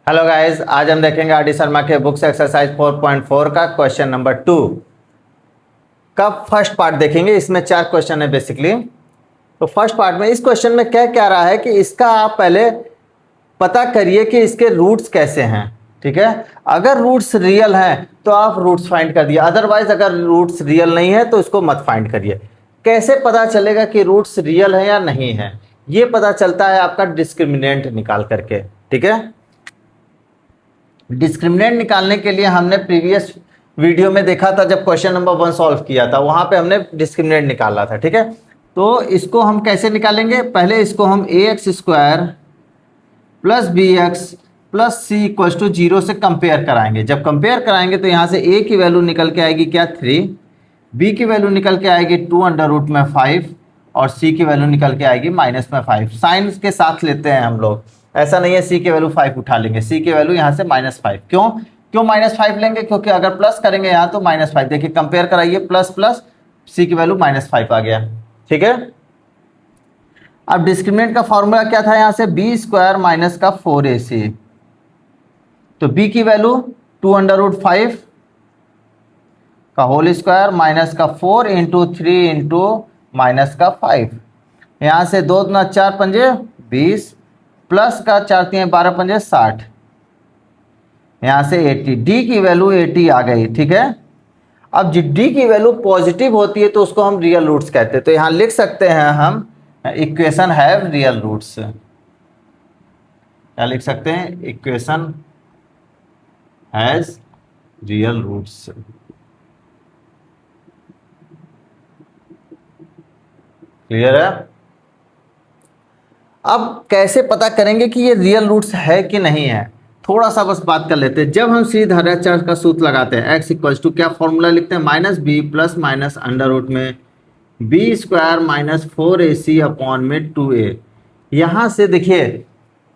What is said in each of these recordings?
Hello guys, आज हम देखेंगे आर डी शर्मा के बुक्स एक्सरसाइज 4.4 का क्वेश्चन नंबर 2 का फर्स्ट पार्ट देखेंगे। इसमें 4 क्वेश्चन है बेसिकली। तो फर्स्ट पार्ट में इस क्वेश्चन में क्या क्या रहा है कि इसका आप पहले पता करिए कि इसके रूट्स कैसे हैं। ठीक है, अगर रूट्स रियल हैं तो आप रूट्स फाइंड कर दिए, अदरवाइज अगर रूट्स रियल नहीं है तो इसको मत फाइंड करिए। कैसे पता चलेगा कि रूट्स रियल है या नहीं है? ये पता चलता है आपका डिस्क्रिमिनेंट निकाल करके। ठीक है, डिस्क्रिमिनेंट निकालने के लिए हमने प्रीवियस वीडियो में देखा था, जब क्वेश्चन नंबर 1 सॉल्व किया था वहां पे हमने डिस्क्रिमिनेंट निकाला था। ठीक है, तो इसको हम कैसे निकालेंगे? पहले इसको हम ax² plus bx plus C equals to 0 से कंपेयर कराएंगे। जब कंपेयर कराएंगे तो यहाँ से a की वैल्यू निकल के आएगी क्या 3, b की वैल्यू निकल के आएगी 2√5 और c की वैल्यू निकल के आएगी -5। साइन के साथ लेते हैं हम लोग, ऐसा नहीं है c की वैल्यू 5 उठा लेंगे। c की वैल्यू यहाँ से -5। क्यों -5 लेंगे? क्योंकि अगर प्लस करेंगे यहाँ तो -5। देखिए कंपेयर कराइए, प्लस प्लस c की वैल्यू -5 आ गया। ठीक है, अब डिस्क्रिमिनेंट का फॉर्मूला क्या था? यहाँ से b² माइनस का 4ac, तो b की वैल्यू 2√5 का होल स्क्वायर माइनस का 4 इंटू 3 इंटू माइनस का 5। यहाँ से 2 दूना 4 पंजे 20 प्लस का 4 3 12 पंजे 60, यहाँ से 80। डी की वैल्यू 80 आ गई। ठीक है, अब डी की वैल्यू पॉजिटिव होती है तो उसको हम रियल रूट्स कहते हैं। तो यहाँ लिख सकते हैं हम इक्वेशन हैव रियल रूट्स। क्या लिख सकते हैं? Equation has real roots. Clear है? अब कैसे पता करेंगे कि ये रियल रूट्स है कि नहीं है? थोड़ा सा बस बात कर लेते हैं। जब हम सीधा धाराचार का सूत्र लगाते हैं x इक्वल्स टू क्या फॉर्मूला लिखते हैं? -b plus minus under root में b² माइनस 4ac अपॉन में 2a। यहाँ से देखिए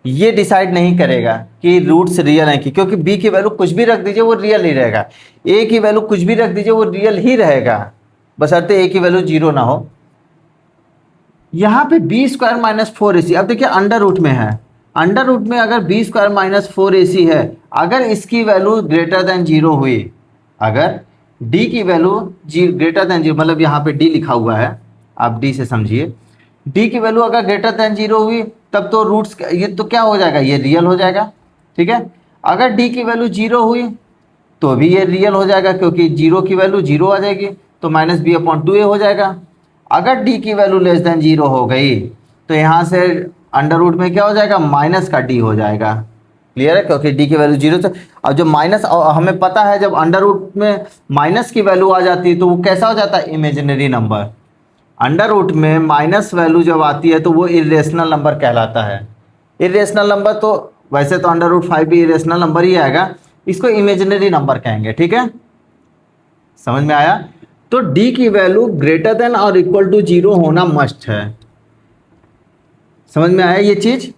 ये डिसाइड नहीं करेगा कि रूट्स रियल हैं कि, क्योंकि b की वैल्यू कुछ भी रख दीजिए वो रियल ही रहेगा, a की वैल्यू कुछ भी रख दीजिए वो रियल ही रहेगा, बशर्ते a की वैल्यू 0 ना हो। यहाँ पे b² माइनस 4ac, अब देखिए अंडर रूट में है, अंडर रूट में अगर b² माइनस 4ac है, अगर इसकी वैल्यू ग्रेटर देन 0 हुई, अगर d की वैल्यू ग्रेटर देन 0, मतलब यहाँ पे d लिखा हुआ है, आप d से समझिए, d की वैल्यू अगर ग्रेटर देन 0 हुई तब तो रूट्स ये तो क्या हो जाएगा? ये रियल हो जाएगा। ठीक है, अगर d की वैल्यू 0 हुई तो भी ये रियल हो जाएगा, क्योंकि 0 की वैल्यू 0 आ जाएगी तो -b/2a हो जाएगा। अगर d की वैल्यू लेस देन 0 हो गई तो यहाँ से अंडर रूट में क्या हो जाएगा? माइनस का d हो जाएगा। क्लियर है? क्योंकि d की वैल्यू 0 से, अब जब माइनस, हमें पता है जब अंडर रूट में माइनस की वैल्यू आ जाती है तो वो कैसा हो जाता है? Imaginary number. अंडर रूट में माइनस वैल्यू जब आती है तो वो इरेशनल नंबर कहलाता है। इरेशनल नंबर तो वैसे तो √5 भी इरेशनल नंबर ही आएगा, इसको इमेजिनरी नंबर कहेंगे। ठीक है, समझ में आया? तो d की वैल्यू ग्रेटर देन और इक्वल टू 0 होना मस्ट है। समझ में आया ये चीज?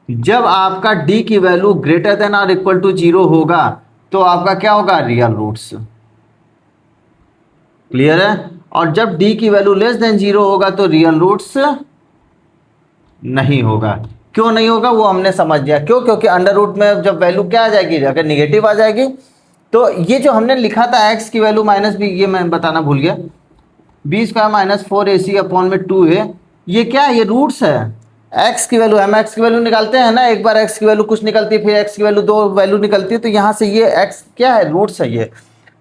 जब आपका d की वैल्यू ग्रेटर देन और इक्वल टू 0 होगा तो आपका क्या होगा? Real roots. क्लियर है? और जब d की वैल्यू लेस देन 0 होगा तो रियल रूट्स नहीं होगा। क्यों नहीं होगा वो हमने समझ लिया। क्यों? क्योंकि अंडर रूट में जब वैल्यू क्या आ जाएगी? अगर निगेटिव आ जाएगी तो ये जो हमने लिखा था x की वैल्यू -b, ये मैं बताना भूल गया, b² माइनस 4ac अपॉन में 2a, ये क्या है? ये रूट्स है। x की वैल्यू, हम x की वैल्यू निकालते हैं ना, एक बार x की वैल्यू कुछ निकलती है, फिर x की वैल्यू 2 वैल्यू निकलती है, तो यहाँ से ये x क्या है? रूट्स है। ये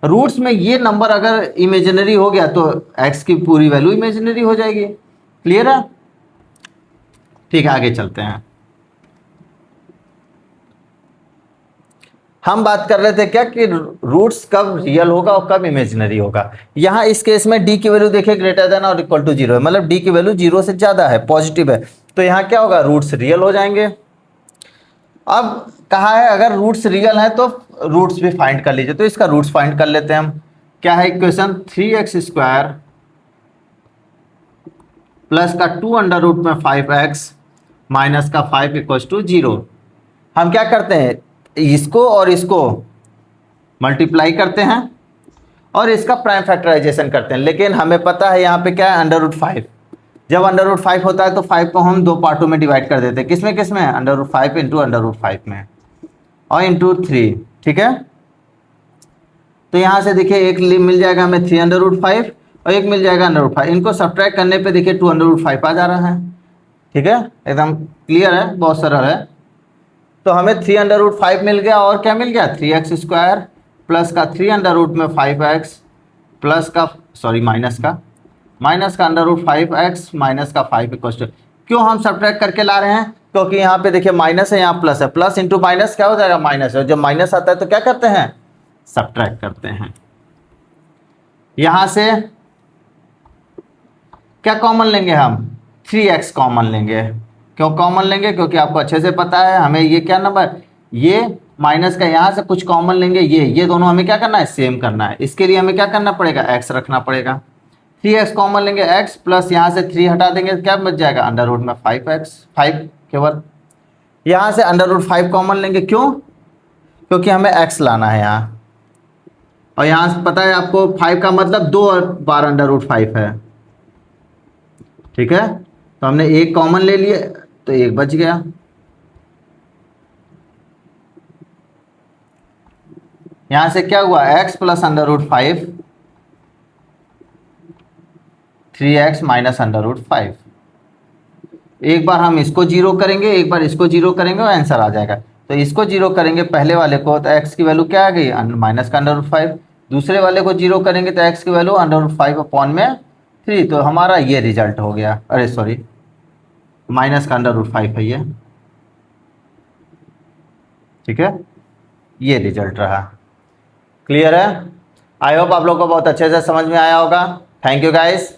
रूट्स में ये नंबर अगर इमेजिनरी हो गया तो x की पूरी वैल्यू इमेजिनरी हो जाएगी। क्लियर है? ठीक है, आगे चलते हैं। हम बात कर रहे थे क्या कि रूट्स कब रियल होगा और कब इमेजिनरी होगा। यहाँ इस केस में d की वैल्यू देखिए ग्रेटर देन और इक्वल टू 0 है, मतलब d की वैल्यू 0 से ज़्यादा है, पॉजिटिव है, तो यहाँ क्या होगा? रूट्स रियल हो जाएंगे। अब कहा है अगर रूट्स रियल है तो रूट्स भी फाइंड कर लीजिए, तो इसका रूट्स फाइंड कर लेते हैं हम। क्या है इक्वेशन? 3x² प्लस का 2√5x माइनस का 5 इक्वल्स टू 0। हम क्या करते हैं? इसको और इसको मल्टीप्लाई करते हैं और इसका प्राइम फैक्टराइजेशन करते हैं, लेकिन हमें पता है यहाँ पे क्या है? √5। जब √5 होता है तो 5 को हम 2 पार्टों में डिवाइड कर देते हैं। किस में? अंडर रूट 5 इंटू √5 में। और इंटू 3, ठीक है। तो यहाँ से देखिए एक मिल जाएगा हमें 3√5 और एक मिल जाएगा √5। इनको सब्ट्रैक्ट करने पे देखिए 2√5 आ जा रहा है, ठीक है, एकदम क्लियर है, बहुत सरल है। तो हमें 3√5 मिल गया और क्या मिल गया 3x² प्लस का 3√5x प्लस का सॉरी माइनस का √5x माइनस का 5 इक्वल टू। क्यों हम सब्ट्रैक्ट करके ला रहे हैं? क्योंकि यहाँ पे देखिए माइनस है, यहाँ प्लस है, प्लस इंटू माइनस क्या हो जाएगा माइनस है। जब माइनस आता है तो क्या करते हैं सब्ट्रैक्ट करते हैं। यहाँ से क्या कॉमन लेंगे हम 3x कॉमन लेंगे। क्यों कॉमन लेंगे? क्योंकि आपको अच्छे से पता है हमें ये क्या नंबर, ये माइनस का यहाँ से कुछ कॉमन लेंगे, ये दोनों हमें क्या करना है सेम करना है। इसके लिए हमें क्या करना पड़ेगा x रखना पड़ेगा। 3x कॉमन लेंगे x प्लस यहाँ से 3 हटा देंगे क्या बच जाएगा अंडर रूट में 5 केवल। यहाँ से √5 कॉमन लेंगे, क्यों? क्योंकि हमें x लाना है यहाँ, और यहाँ से पता है आपको 5 का मतलब 2 और बार √5 है, ठीक है। तो हमने एक कॉमन ले लिए तो एक बच गया। यहां से क्या हुआ x प्लस √5 3x माइनस √5। एक बार हम इसको जीरो करेंगे, एक बार इसको जीरो करेंगे और आंसर आ जाएगा। तो इसको जीरो करेंगे पहले वाले को तो x की वैल्यू क्या आ गई माइनस का √5। दूसरे वाले को जीरो करेंगे तो x की वैल्यू √5 अपॉन में 3। तो हमारा ये रिजल्ट हो गया, अरे सॉरी माइनस का √5 है ये, ठीक है, ये रिजल्ट रहा। क्लियर है? आई होप आप लोग को बहुत अच्छे से समझ में आया होगा। Thank you guys.